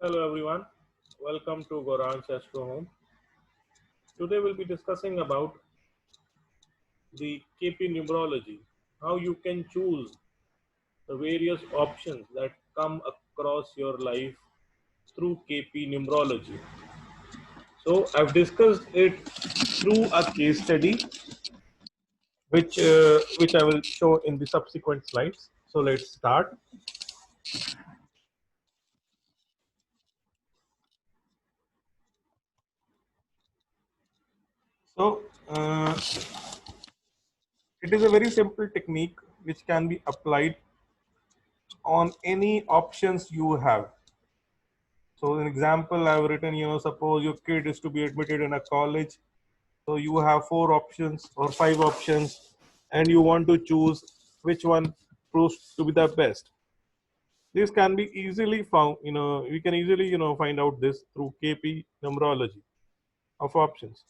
Hello everyone, welcome to Goran's Astro Home. Today we'll be discussing about the KP numerology, how you can choose the various options that come across your life through KP numerology. So I've discussed it through a case study, which I will show in the subsequent slides. So let's start. So it is a very simple technique which can be applied on any options you have. So an example I've written, suppose your kid is to be admitted in a college. So you have four options or five options and you want to choose which one proves to be the best. This can be easily found, we can easily, find out this through KP numerology of options.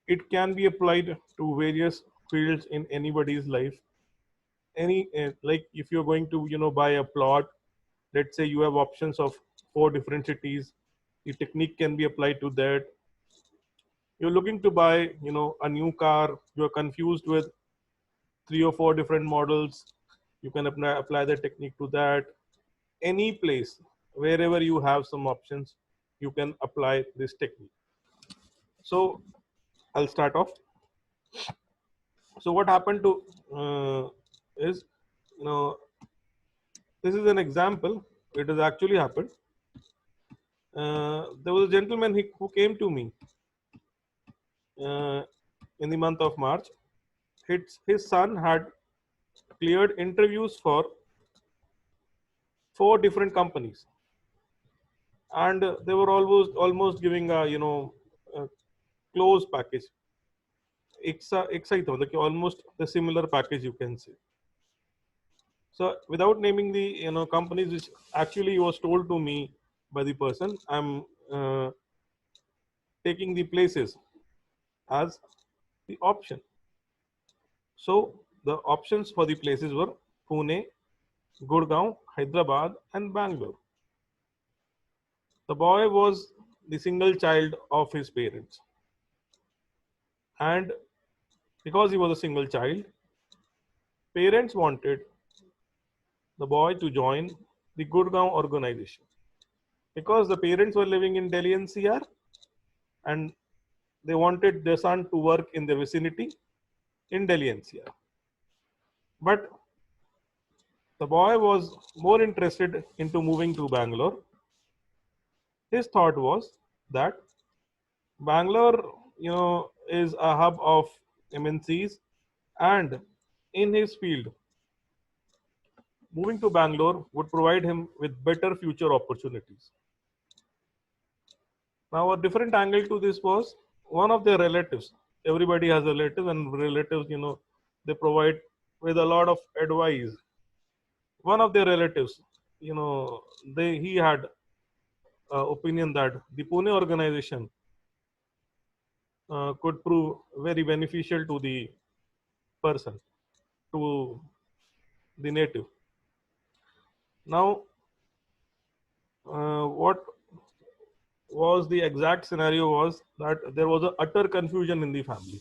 It can be applied to various fields in anybody's life. Like if you're going to, buy a plot, let's say you have options of four different cities, the technique can be applied to that. You're looking to buy, a new car, you're confused with three or four different models, you can apply the technique to that. Any place wherever you have some options, you can apply this technique. So I'll start off. So what happened to is, you know this is an example. It has actually happened. There was a gentleman who came to me uh, in the month of March. His son had cleared interviews for four different companies, and they were almost giving a close package. Excited, like almost the similar package you can say. So without naming the companies, which actually was told to me by the person, I'm taking the places as the option. So the options for the places were Pune, Gurgaon, Hyderabad, and Bangalore. The boy was the single child of his parents, and because he was a single child, parents wanted the boy to join the Gurgaon organization because the parents were living in Delhi NCR and they wanted their son to work in the vicinity in Delhi NCR. But the boy was more interested into moving to Bangalore. His thought was that Bangalore, is a hub of MNCs, and in his field, moving to Bangalore would provide him with better future opportunities. Now, a different angle to this was one of their relatives. Everybody has relatives, and relatives, they provide with a lot of advice. One of their relatives, he had opinion that the Pune organization could prove very beneficial to the person, to the native. Now, what was the exact scenario was that there was a utter confusion in the family.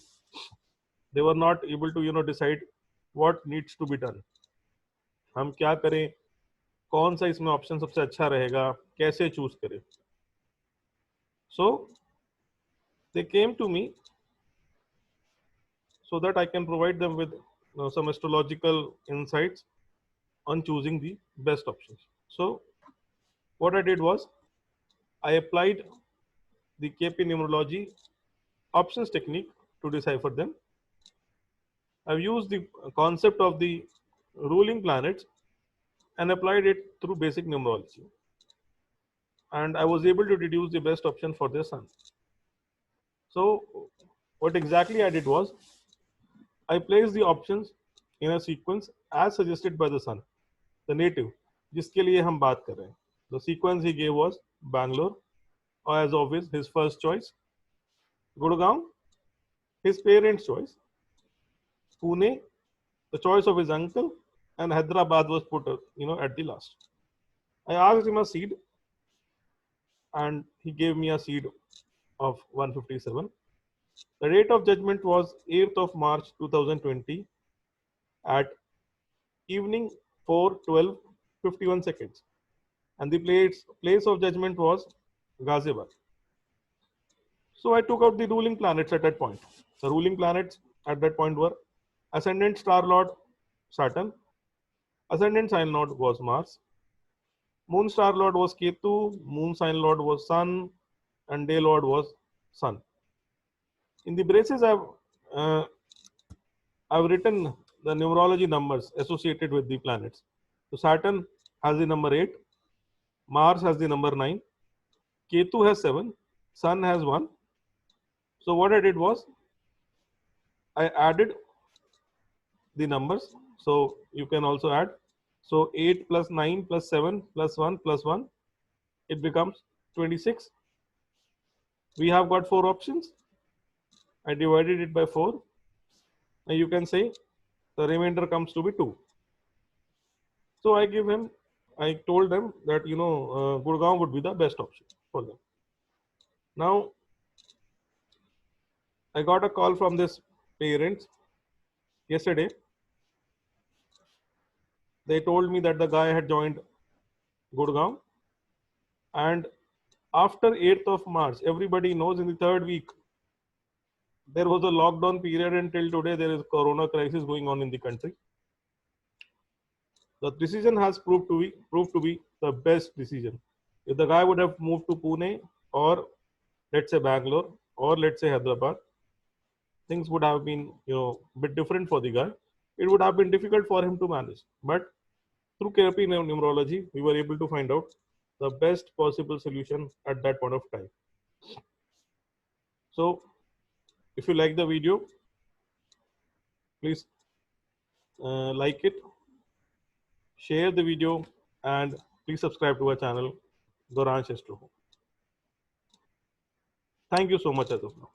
They were not able to decide what needs to be done. हम क्या करें, कौन सा इसमें option सबसे अच्छा रहेगा, कैसे चूज करें. So they came to me so that I can provide them with some astrological insights on choosing the best options. So what I did was I applied the KP numerology options technique to decipher them. I've used the concept of the ruling planets and applied it through basic numerology. And I was able to deduce the best option for their son. So what exactly I did was I placed the options in a sequence as suggested by the son, the native, जिसके लिए हम बात कर रहे हैं. The sequence he gave was Bangalore, or as always, his first choice. Gurgaon, his parents' choice. Pune, the choice of his uncle, and Hyderabad was put, at the last. I asked him a seed, and he gave me a seed of 157. The date of judgment was 8th of March 2020 at evening 4:12:51 seconds, and the place of judgment was Ghaziabad. So I took out the ruling planets at that point. The ruling planets at that point were ascendant star lord Saturn, ascendant sign lord was Mars, moon star lord was Ketu, moon sign lord was Sun, and day lord was Sun. In the braces, uh, I've written the numerology numbers associated with the planets. So Saturn has the number 8, Mars has the number 9, Ketu has 7, Sun has 1. So what I did was I added the numbers. So you can also add. So 8 plus 9 plus 7 plus 1 plus 1, it becomes 26. We have got 4 options. I divided it by 4. And you can say the remainder comes to be 2. So I told them that, Gurgaon would be the best option for them. Now, I got a call from this parents yesterday. They told me that the guy had joined Gurgaon, and after 8th of March, everybody knows in the third week, there was a lockdown period until today. There is corona crisis going on in the country. The decision has proved to be the best decision. If the guy would have moved to Pune, or let's say Bangalore, or let's say Hyderabad, things would have been a bit different for the guy. It would have been difficult for him to manage. But through KP numerology, we were able to find out the best possible solution at that point of time. So if you like the video, please like it, share the video, and please subscribe to our channel, Goransh Astro. Thank you so much as of now.